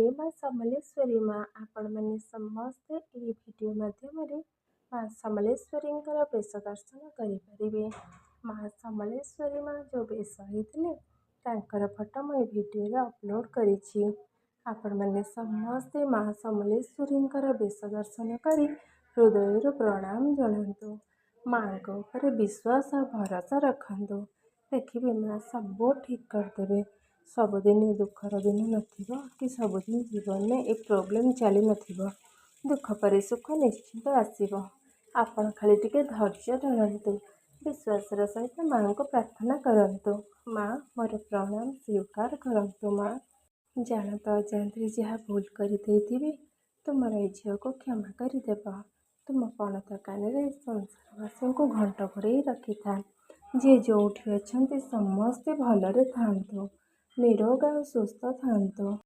माँ समलेश्वरी माँ आपण मैंने समस्ते ये वीडियो माध्यम माँ समलेश्वरी बेश दर्शन करें। माँ समलेश्वरी माँ जो बेश होते फोटो मुझे वीडियो अपलोड करी। आपण मैंने समस्ते माँ समलेश्वरी बेश दर्शन कर हृदय प्रणाम जनातु। माँ को विश्वास और भरोसा रखु। देखिए माँ सब ठीक करदेवे। सबुदिन दुखर दिन नथिबो कि सबुदिन जीवन में एक प्रोब्लेम चली नथिबो। दुख पर सुख निश्चित आसीबो। आपण खाली टिके धैर्य धरतु। विश्वासर सहित माँ को प्रार्थना करतु। माँ मोर प्रणाम स्वीकार करतु। माँ जानत अजाणते जहाँ भूल कर तुम झील को क्षमा करदेव। तुम पणत कान संसारवासी को घंट घोड़े रखि था। जी जो अच्छा समस्ते भलरे थांतु। निरोग और सुस्थ थांतु।